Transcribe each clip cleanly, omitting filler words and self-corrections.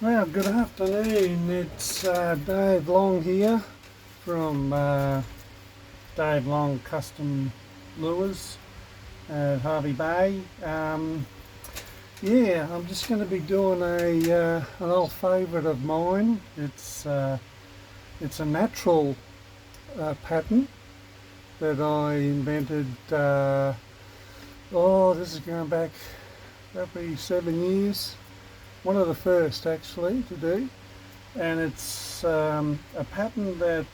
Well, good afternoon. It's Dave Long here from Dave Long Custom Lures at Harvey Bay. Yeah, I'm just going to be doing an old favourite of mine. It's a natural pattern that I invented. This is going back probably 7 years. One of the first actually to do, and it's a pattern that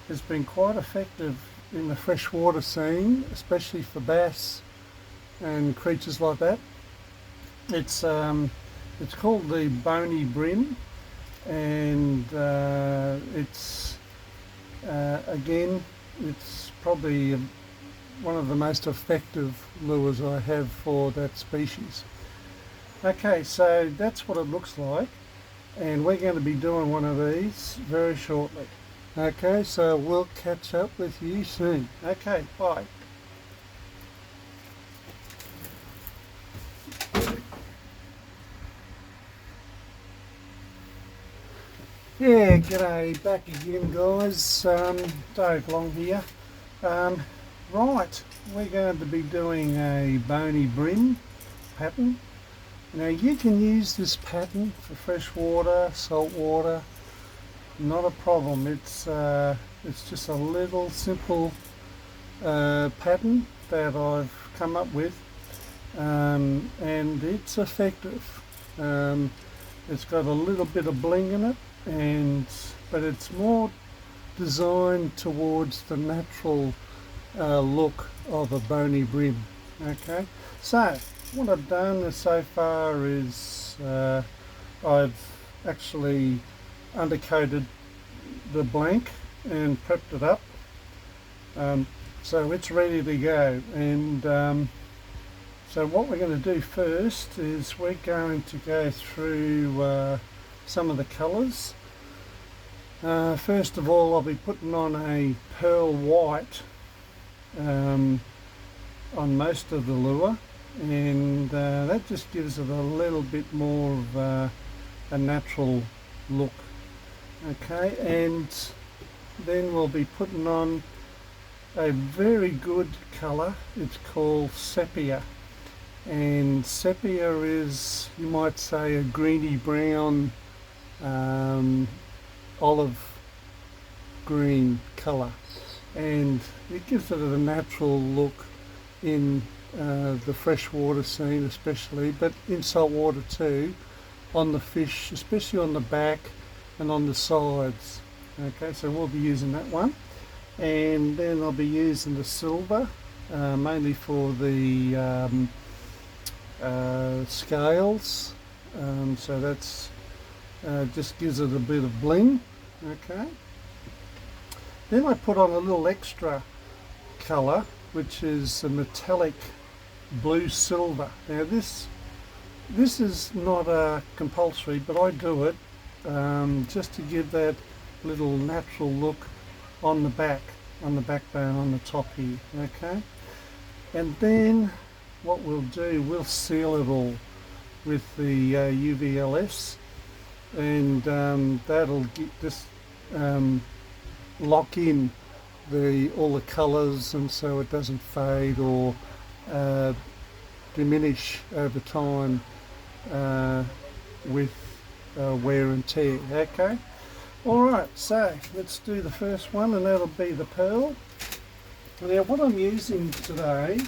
has been quite effective in the freshwater scene, especially for bass and creatures like that. It's called the Bony Bream, and again, it's probably one of the most effective lures I have for that species. Okay, so that's what it looks like, and we're going to be doing one of these very shortly. Okay, so we'll catch up with you soon. Okay, bye. Yeah, g'day, back again guys. Dave Long here. Right, we're going to be doing a Bony Bream pattern. Now you can use this pattern for freshwater, saltwater, not a problem. It's just a little simple pattern that I've come up with, and it's effective. It's got a little bit of bling in it, but it's more designed towards the natural look of a bony brim. Okay, so what I've done so far is I've actually undercoated the blank and prepped it up, so it's ready to go. And so what we're going to do first is we're going to go through some of the colours. First of all, I'll be putting on a pearl white on most of the lure, and that just gives it a little bit more of a natural look. Okay, and then we'll be putting on a very good colour. It's called sepia, and sepia is, you might say, a greeny brown, olive green colour, and it gives it a natural look in the freshwater scene especially, but in saltwater too, on the fish, especially on the back and on the sides. Okay, so we'll be using that one, and then I'll be using the silver mainly for the scales, so that's just gives it a bit of bling. Okay, then I put on a little extra colour, which is a metallic blue silver. Now this is not compulsory, but I do it just to give that little natural look on the backbone, on the top here. Okay, and then what we'll do, we'll seal it all with the UVLS, and that'll just lock in all the colours, and so it doesn't fade or diminish over time with wear and tear. Okay, alright, so let's do the first one, and that'll be the pearl. Now what I'm using today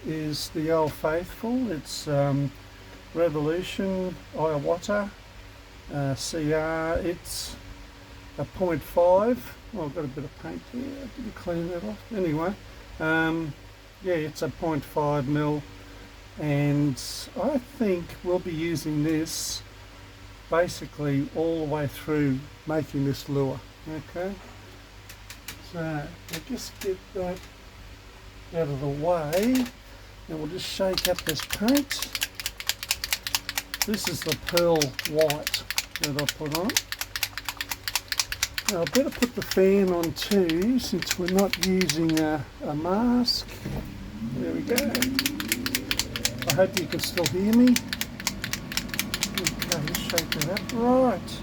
is the Old Faithful. It's Revolution Iwata CR. It's a 0.5. Well, I've got a bit of paint here, I didn't clean that off. Anyway, yeah, it's a 0.5 mil, and I think we'll be using this basically all the way through making this lure. Okay, so I'll just get that out of the way, and we'll just shake up this paint. This is the pearl white that I put on. Now I better put the fan on too, since we're not using a mask. There we go. I hope you can still hear me. Okay. shake it up. Right.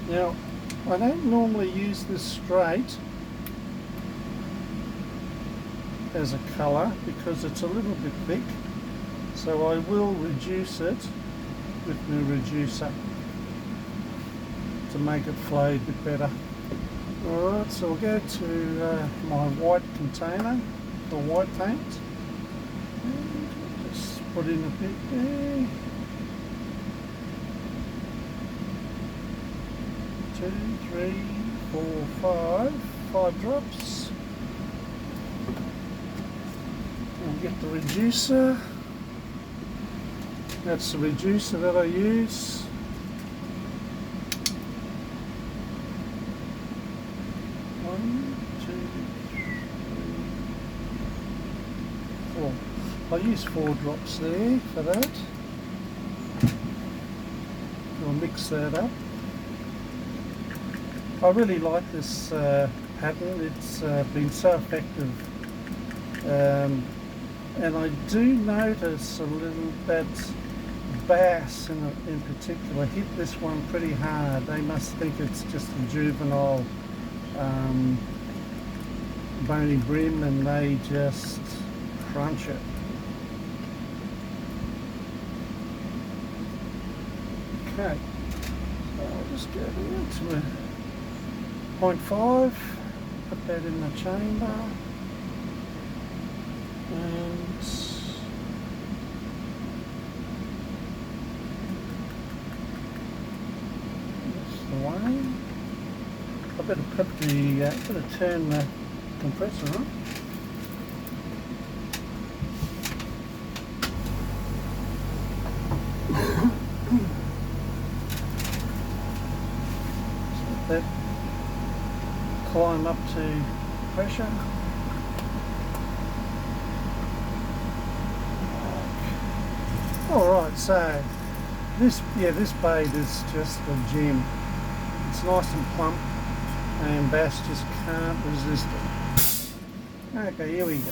Now, I don't normally use this straight as a colour because it's a little bit thick, so I will reduce it with my reducer to make it flow a bit better. Alright, so I'll go to my white container for white paint and just put in a bit there. 2, 3, 4, 5 drops. I'll get the reducer. That's the reducer that I use. 1, 2, 3, 4. I'll use 4 drops there for that. I'll mix that up. I really like this pattern. It's been so effective, and I do notice a little that bass in particular hit this one pretty hard. They must think it's just a juvenile Bony Bream and they just crunch it. Okay, so I'll just go into a 0.5, put that in the chamber, and that's the way. I better turn the compressor on. So that climb up to pressure. Alright, so this bait is just a gem. It's nice and plump and bass just can't resist it. Okay, here we go.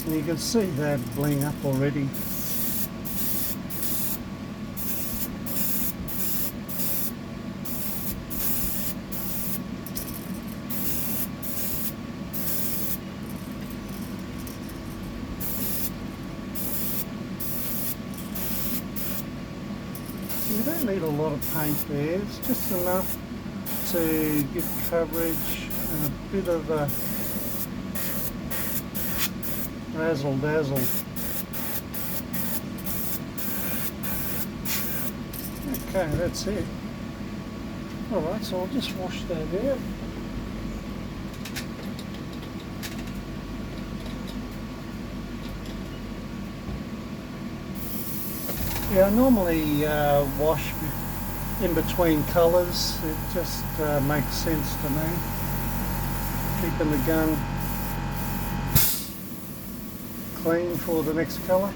And you can see that bling up already. You don't need a lot of paint there, it's just enough to give coverage and a bit of a razzle dazzle. Okay, that's it. Alright, so I'll just wash that out. Yeah, I normally wash in between colours. It just makes sense to me. Keeping the gun clean for the next colour.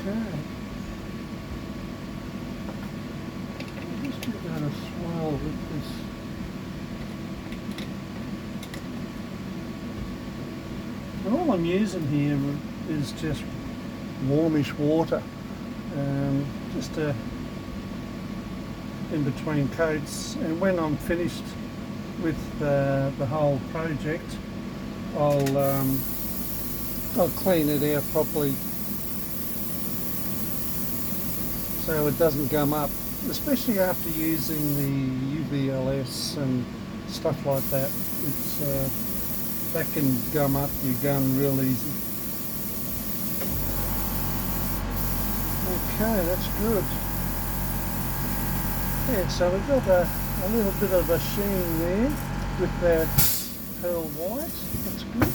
Okay. I'll just give that a swirl with this. And all I'm using here is just warmish water, just in between coats, and when I'm finished with the whole project I'll clean it out properly so it doesn't gum up, especially after using the UVLS and stuff like that. It's that can gum up your gun real easy. Okay, that's good. Yeah, so we've got a little bit of a sheen there with that pearl white. That's good.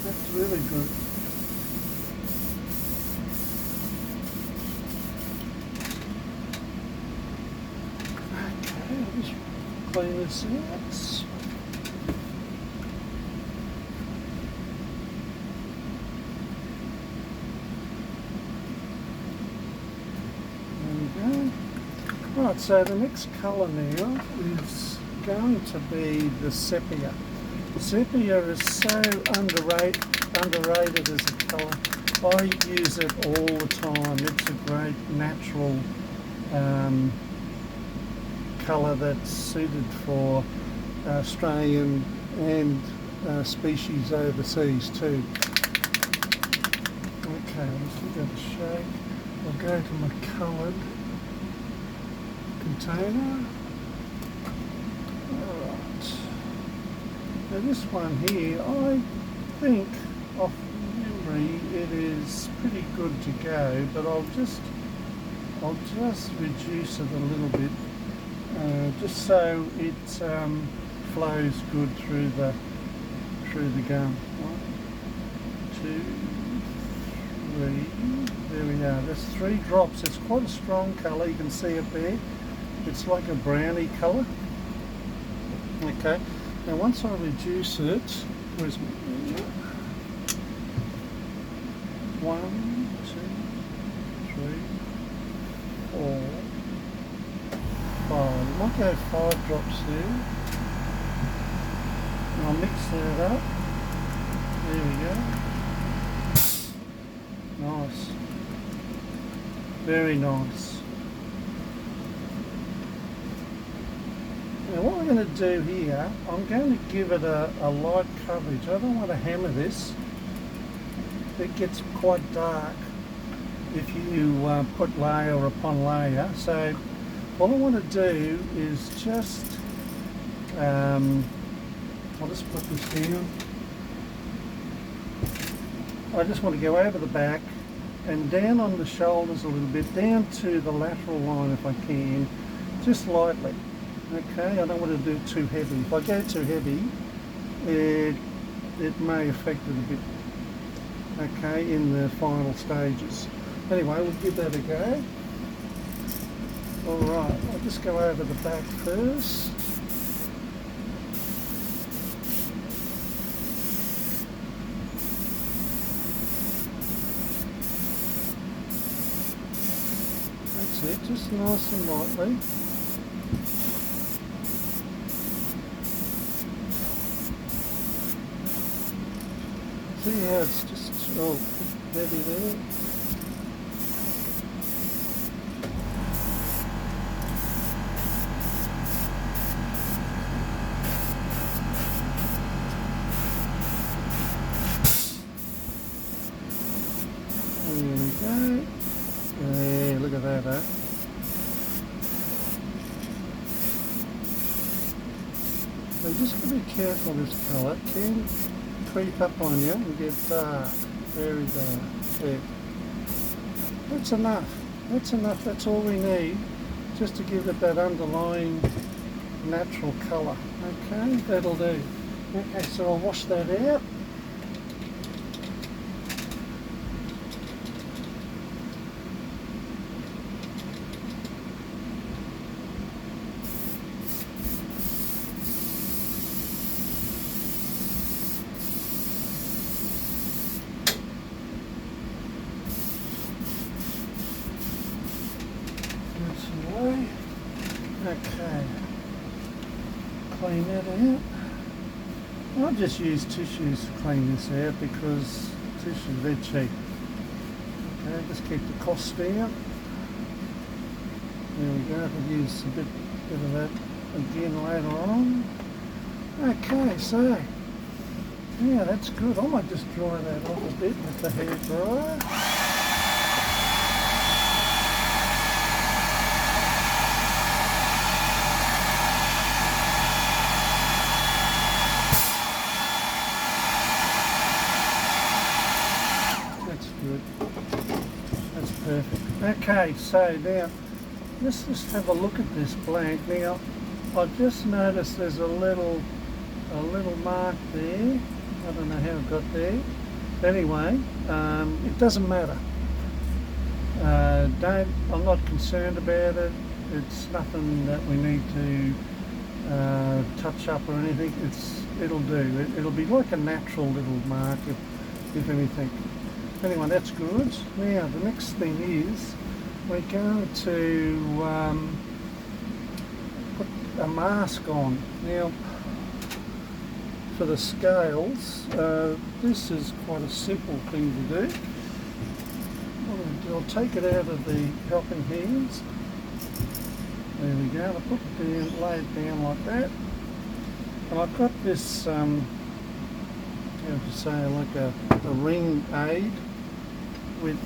That's really good. Okay, I'll just clean this out. Right, so the next colour now is going to be the sepia. Sepia is so underrated as a colour. I use it all the time. It's a great natural colour that's suited for Australian and species overseas too. Okay, let's give that a shake. I'll go to my coloured container. Alright. Now this one here, I think off memory it is pretty good to go, but I'll just reduce it a little bit, just so it flows good through the gum. 1, 2, 3. There we are. There's 3 drops. It's quite a strong colour. You can see it there. It's like a brownie colour. Okay. Now once I reduce it, where's my 1, 2, 3, 4, 5. I might go 5 drops there. And I'll mix that up. There we go. Nice. Very nice. Now what we're going to do here, I'm going to give it a light coverage. I don't want to hammer this. It gets quite dark if you put layer upon layer. So what I want to do is just, I'll just put this down. I just want to go over the back and down on the shoulders a little bit, down to the lateral line if I can, just lightly. Okay, I don't want to do it too heavy. If I go too heavy, it may affect it a bit, okay, in the final stages. Anyway, we'll give that a go. Alright, I'll just go over the back first. That's it, just nice and lightly. See how it's just heavy there? There we go. Yeah, look at that, eh? So just got to be careful this colour. It can creep up on you and get dark, very dark. There. That's enough. That's enough. That's all we need, just to give it that underlying natural colour. Okay, that'll do. Okay, so I'll wash that out. Okay, clean that out. I'll just use tissues to clean this out because tissues, they're cheap. Okay, just keep the costs down. There we go, I'll use a bit of that again later on. Okay, so, yeah, that's good. I might just dry that off a bit with the hairdryer. That's perfect. Okay, so now let's just have a look at this blank. Now I've just noticed there's a little mark there. I don't know how it got there. Anyway, it doesn't matter. I'm not concerned about it. It's nothing that we need to touch up or anything, it'll do. It'll be like a natural little mark if anything. Anyway, that's good. Now the next thing is we're going to put a mask on. Now for the scales, this is quite a simple thing to do. What I'm going to do, I'll take it out of the helping hands. There we go. I'll put it down, lay it down like that. And I've got this, how to say, like a ring aid with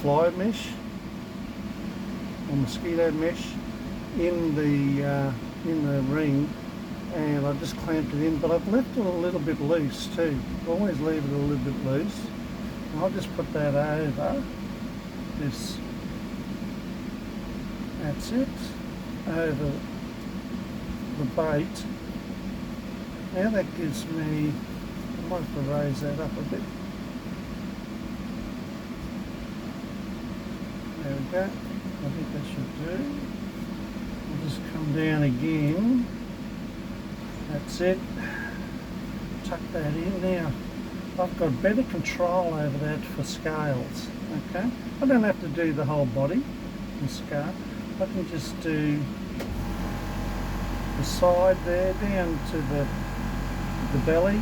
fly mesh or mosquito mesh in the ring, and I just clamped it in, but I've left it a little bit loose too. Always leave it a little bit loose. And I'll just put that over this. That's it, over the bait. Now that gives me, I might have to raise that up a bit. There we go. I think that should do. I'll just come down again. That's it. Tuck that in. Now I've got better control over that for scales. Okay, I don't have to do the whole body and scale. I can just do the side there down to the belly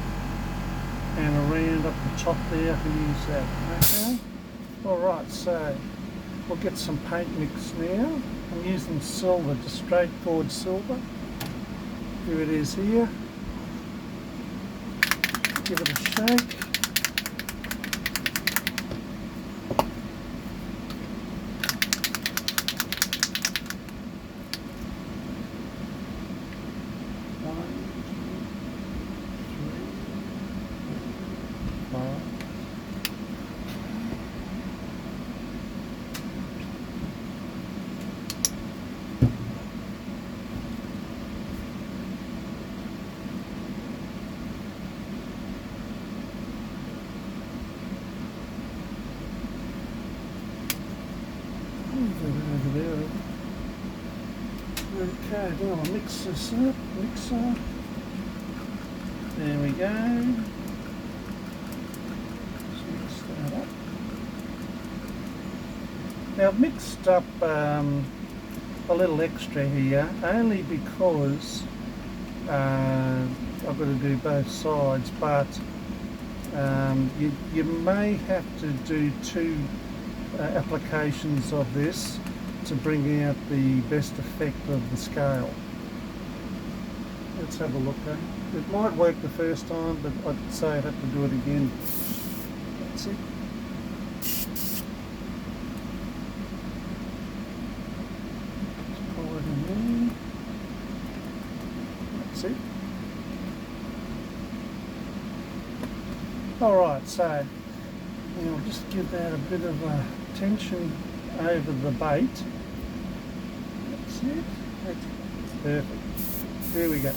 and around up the top there. I can use that. Okay. Alright, so we'll get some paint mix now. I'm using silver, just straightforward silver. Here it is here. Give it a shake. Over there. Okay, now I'll mix this up, mixer. There we go. Just mix that up. Now I've mixed up a little extra here, only because I've got to do both sides, but you may have to do two applications of this to bring out the best effect of the scale. Let's have a look. It might work the first time, but I'd say I'd have to do it again. That's it. Just pour it in there. That's it. Alright, so now I'll just give that a bit of a tension over the bait. That's it. That's perfect. There we go.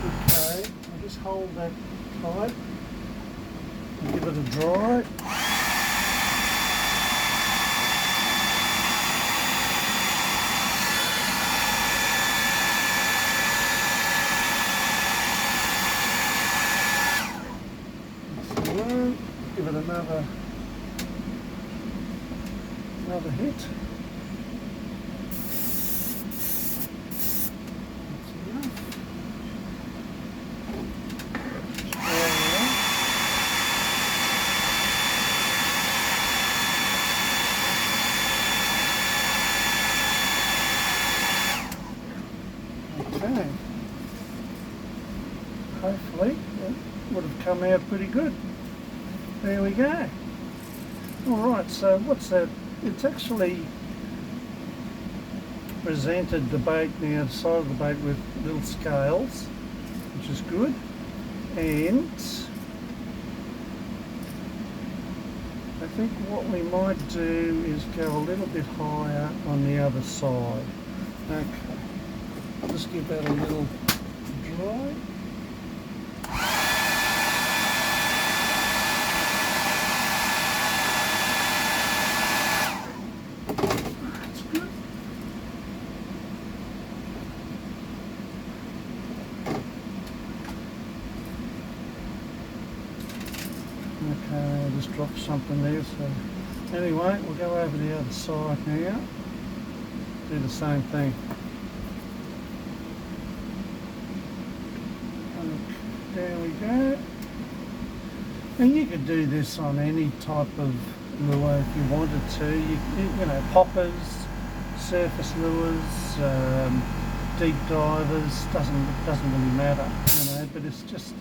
Okay, I'll just hold that tight and give it a dry. Give it another hit. That's enough. Okay. Hopefully it would have come out pretty good. There we go. Alright, so what's that? It's actually presented the bait now, the side of the bait with little scales, which is good. And I think what we might do is go a little bit higher on the other side. Okay, I'll just give that a little dry. Okay, I just dropped something there. So anyway, we'll go over the other side now. Do the same thing. There we go. And you could do this on any type of lure if you wanted to. You know, poppers, surface lures, deep divers, doesn't really matter, you know. But it's just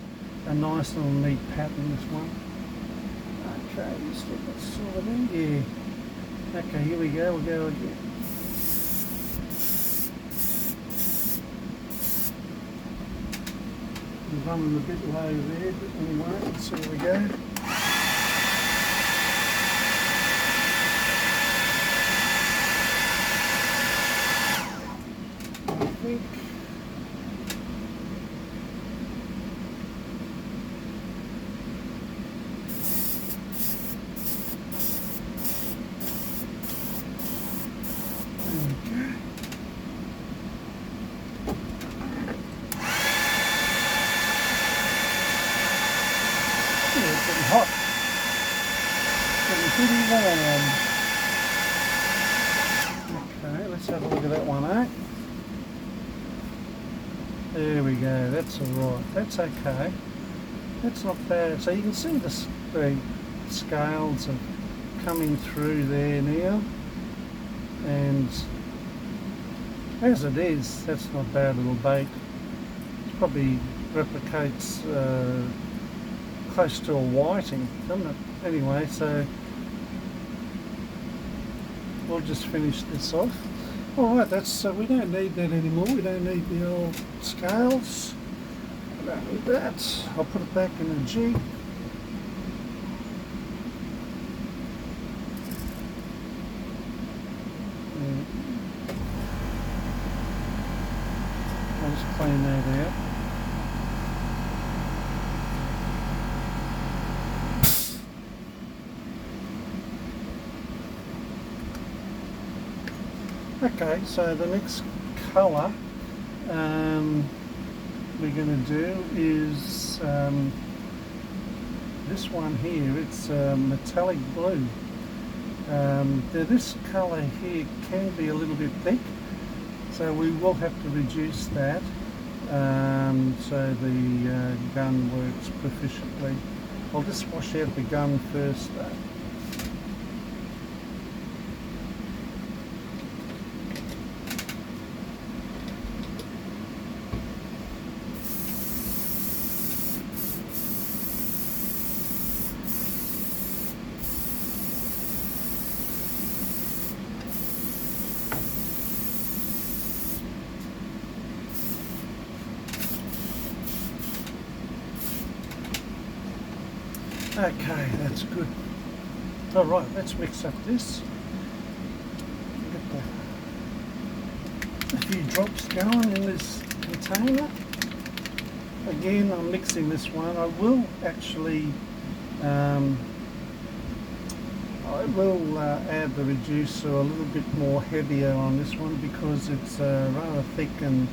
a nice little neat pattern, this one. Okay, let's get that sorted in. Yeah. Okay, here we go. We'll go again. I'm running a bit low there, but anyway, let's see where we go. I think hot. Getting pretty warm. Okay, let's have a look at that one, eh? There we go, that's alright. That's okay. That's not bad. So you can see the scales are coming through there now. And as it is, that's not bad little bait. It probably replicates close to a whiting, doesn't it? Anyway, so we'll just finish this off. Alright, that's we don't need that anymore. We don't need the old scales. We don't need that. I'll put it back in a jig. I'll just clean that out. Okay, so the next colour we're going to do is this one here. It's metallic blue. Now this colour here can be a little bit thick, so we will have to reduce that so the gun works proficiently. I'll just wash out the gun first though. Okay, that's good. Alright, let's mix up this. Get a few drops going in this container. Again, I'm mixing this one. I will actually add the reducer a little bit more heavier on this one because it's rather thick and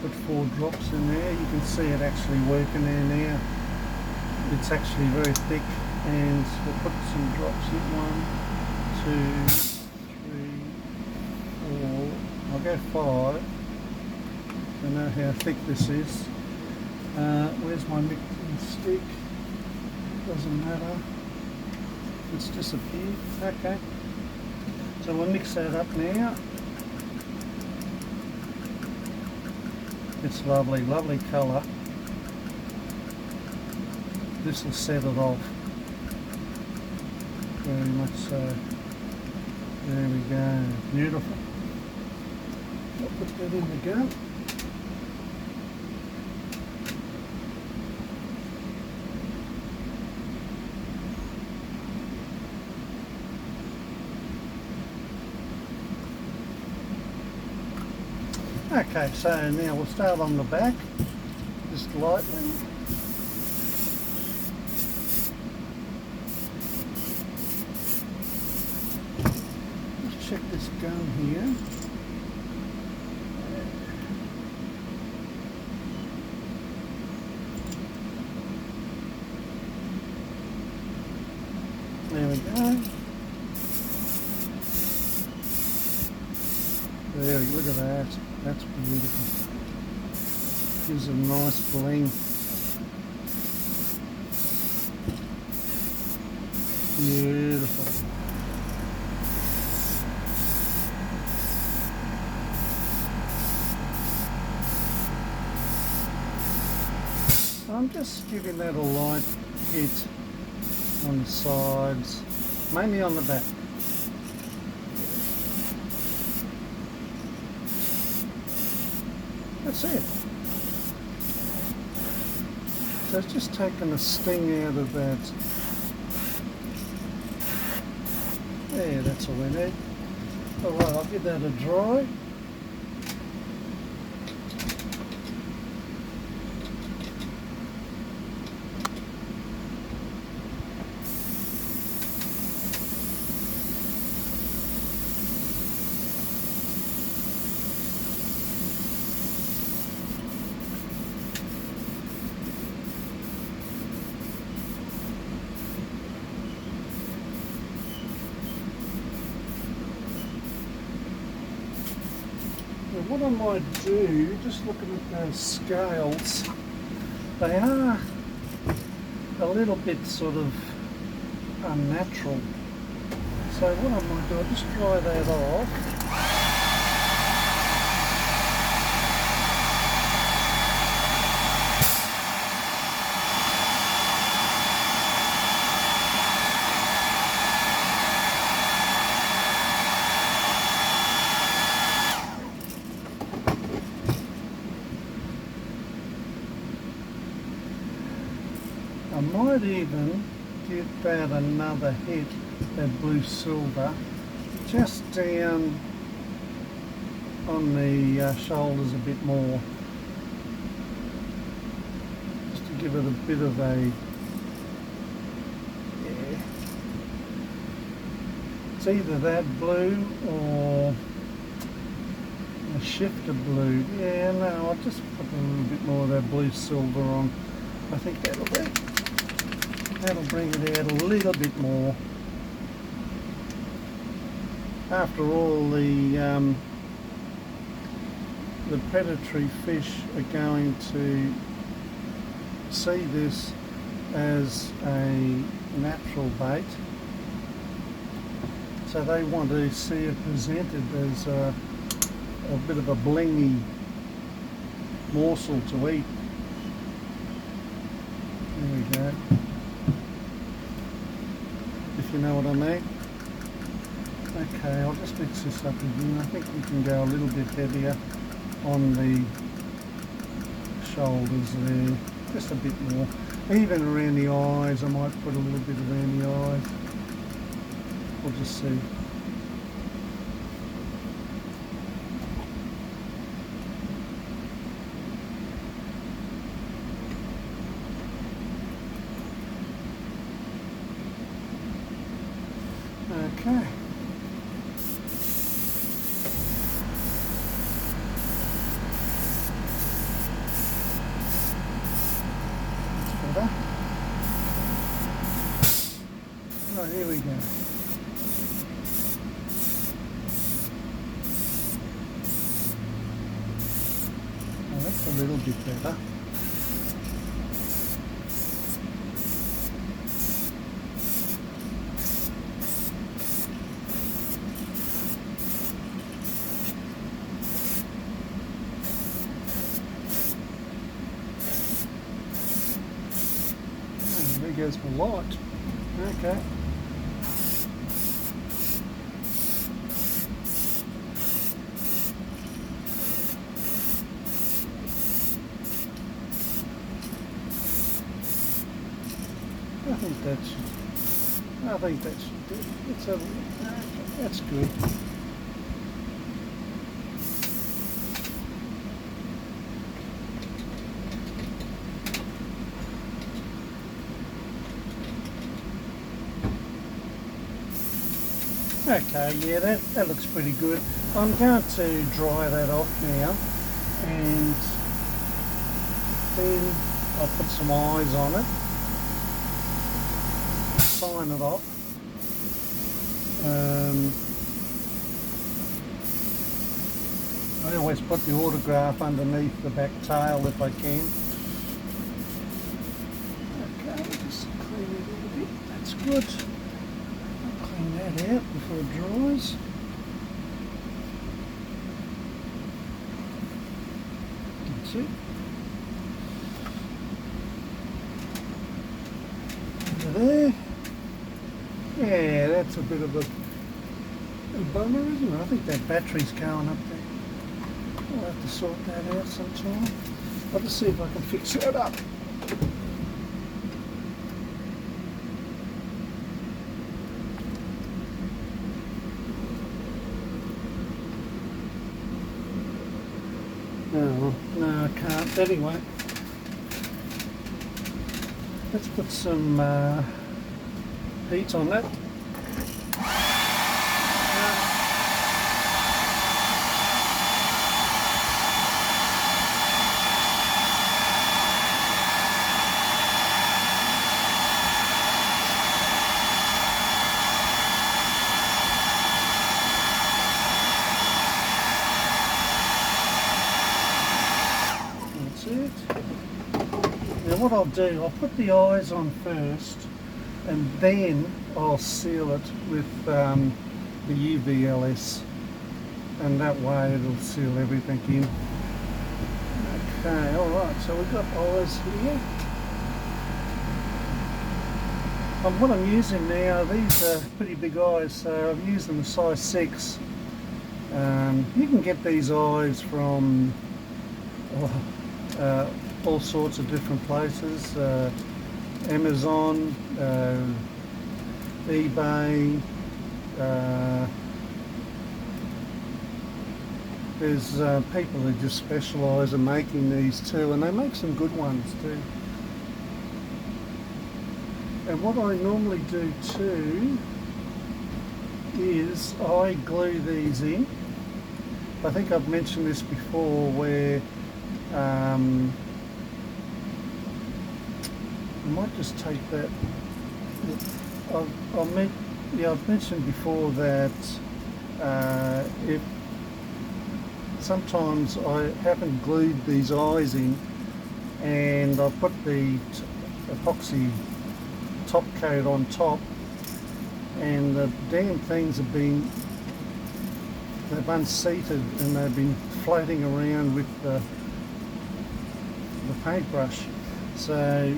put 4 drops in there. You can see it actually working there now. It's actually very thick, and we'll put some drops in. 1, 2, 3, 4. I'll go 5. I know how thick this is. Where's my mixing stick? Doesn't matter. It's disappeared. Okay. So we'll mix that up now. It's lovely, lovely colour. This will set it off. Very much so. There we go. Beautiful. I'll put that in the gun. Okay, so now we'll start on the back, just lightly. Let's check this gun here. very, look at that. That's beautiful. Gives a nice bling. Beautiful. I'm just giving that a light hit on the sides, mainly on the back. That's it. So it's just taking the sting out of that. There, that's all we need. Alright, I'll give that a dry. What I might do, just looking at those scales, they are a little bit sort of unnatural. So what I might do, I'll just dry that off. I might even give that another hit, that blue silver, just down on the shoulders a bit more, just to give it a bit of a, yeah, it's either that blue or a shift of blue. Yeah, no, I'll just put a little bit more of that blue silver on. I think that'll bring it out a little bit more. After all, the predatory fish are going to see this as a natural bait, so they want to see it presented as a bit of a blingy morsel to eat. There we go. If you know what I mean. Okay, I'll just mix this up again. I think we can go a little bit heavier on the shoulders there. Just a bit more. Even around the eyes, I might put a little bit around the eyes. We'll just see. Okay. That's better. Right, here we go. Oh, that's a little bit better. There goes my light. Okay. I think that should do. It's a, that's good. Okay, yeah, that looks pretty good. I'm going to dry that off now, and then I'll put some eyes on it, sign it off. I always put the autograph underneath the back tail if I can. Okay, just clean it a little bit. That's good. I'll clean that out before it dries. That's it. Over there. Yeah, that's a bit of a bummer, isn't it? I think that battery's going up there. I'll have to sort that out sometime. I'll just see if I can fix that up. No, I can't. Anyway, let's put some heat on that. Now what I'll do, I'll put the eyes on first and then I'll seal it with the UVLS, and that way it'll seal everything in. Okay, alright, so we've got eyes here. What I'm using now, these are pretty big eyes, so I've used them a size 6. You can get these eyes from all sorts of different places, Amazon, eBay, there's people who just specialise in making these too, and they make some good ones too. And what I normally do too is I glue these in. I think I've mentioned this before, where I might just take that. I've mentioned before that if sometimes I haven't glued these eyes in, and I've put the epoxy top coat on top, and the damn things have been, they've unseated and they've been floating around with the paintbrush, so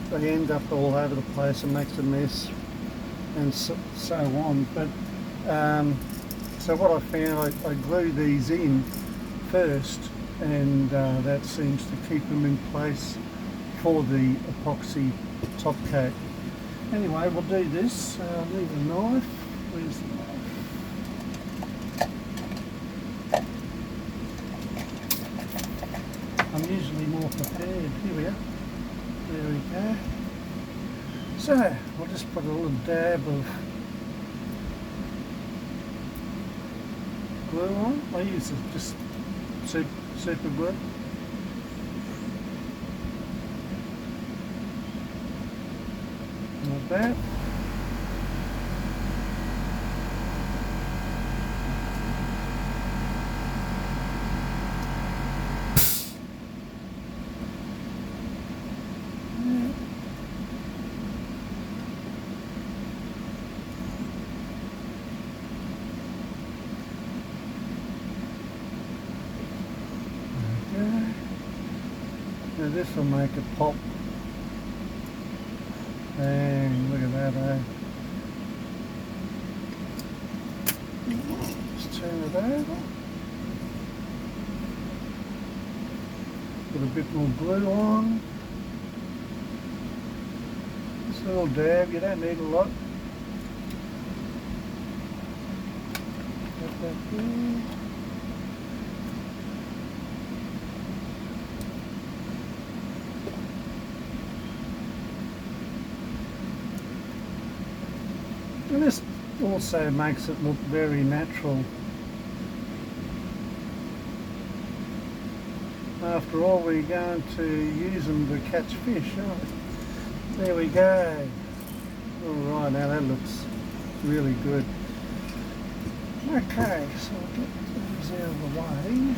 they end up all over the place and makes a mess, and so on. But so what I found, I glue these in first, and that seems to keep them in place for the epoxy top coat. Anyway, we'll do this. Leave a knife. Where's the knife? I'm usually more prepared. Here we are. There we go. So we'll just put a little dab of glue on. I use just super glue. Like that. Now this will make it pop. And look at that, eh? Just turn it over. Put a bit more glue on. Just a little dab, you don't need a lot. Put that there. And this also makes it look very natural. After all, we're going to use them to catch fish, aren't we? There we go. Alright, now that looks really good. Okay, so I'll get these out of the way.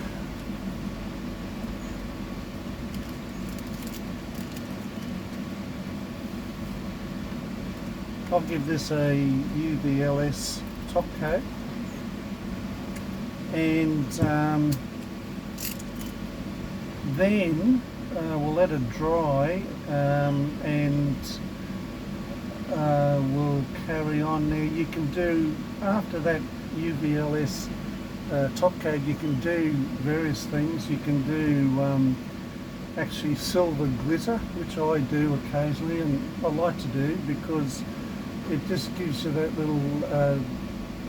I'll give this a UVLS top coat, and then we'll let it dry, and we'll carry on. Now you can do, after that UVLS top coat, you can do various things. You can do actually silver glitter, which I do occasionally, and I like to do because it just gives you that little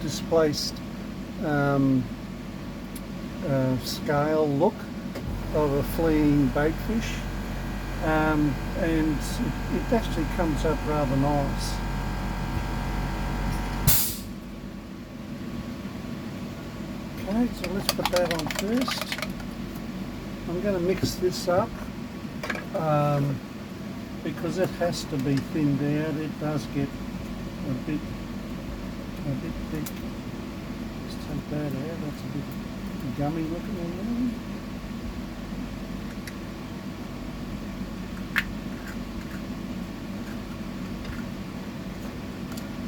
displaced scale look of a fleeing baitfish, and it actually comes up rather nice. Okay, so let's put that on first. I'm going to mix this up because it has to be thinned out. It does get a bit thick. Let's take that out. That's a bit gummy looking already.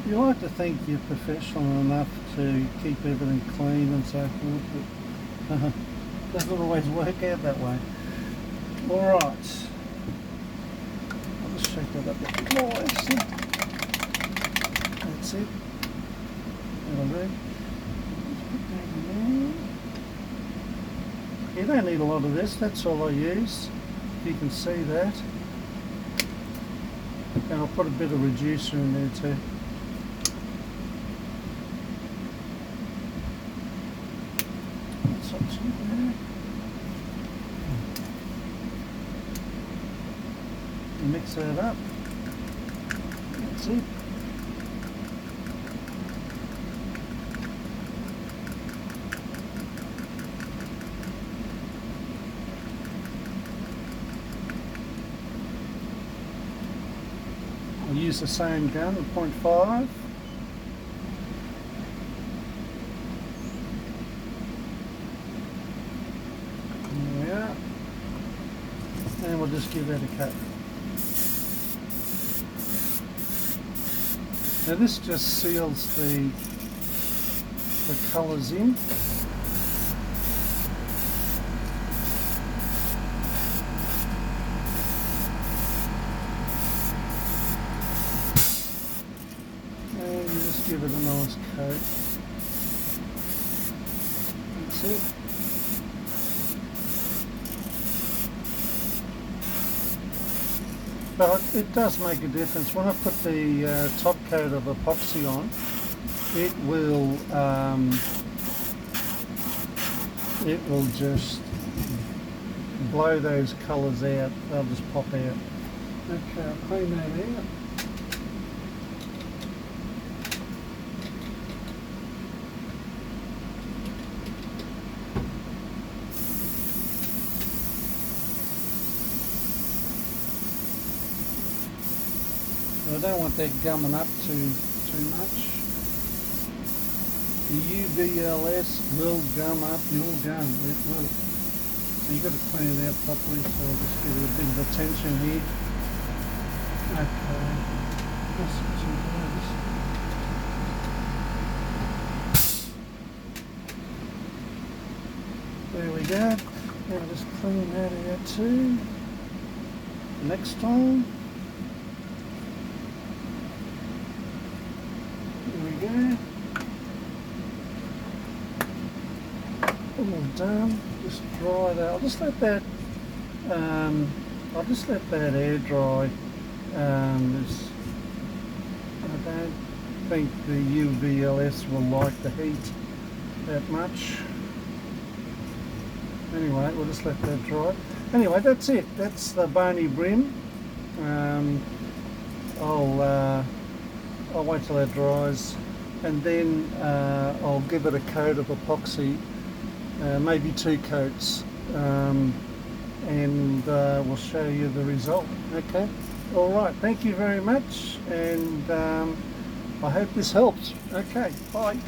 You like to think you're professional enough to keep everything clean and so forth, but doesn't always work out that way. Alright, I'll just shake that up a bit more actually. That's it. That'll do. Let's put that in there. You don't need a lot of this, that's all I use. You can see that. And I'll put a bit of reducer in there too. That's not too bad. Mix that up. That's it. I'll use the same gun, 0.5. There we are. And we'll just give that a cut. Now this just seals the colours in. And you just give it a nice coat. That's it. But it does make a difference. When I put the top coat of epoxy on, it will just blow those colours out. They'll just pop out. Okay, I'll clean that out. I don't want that gumming up too much. The UVLS will gum up your gum, it will. So you've got to clean it out properly, so I'll just give it a bit of attention here. Okay, that's not too bad. There we go. Now I'll just clean that out too. Next time. Go. All done. Just dry that. I'll just let that air dry. I don't think the UVLS will like the heat that much. Anyway, we'll just let that dry. Anyway, that's it. That's the Bony Bream. I'll wait till that dries, and then I'll give it a coat of epoxy, maybe 2 coats, and we'll show you the result. Okay, all right, thank you very much, and I hope this helps. Okay, bye.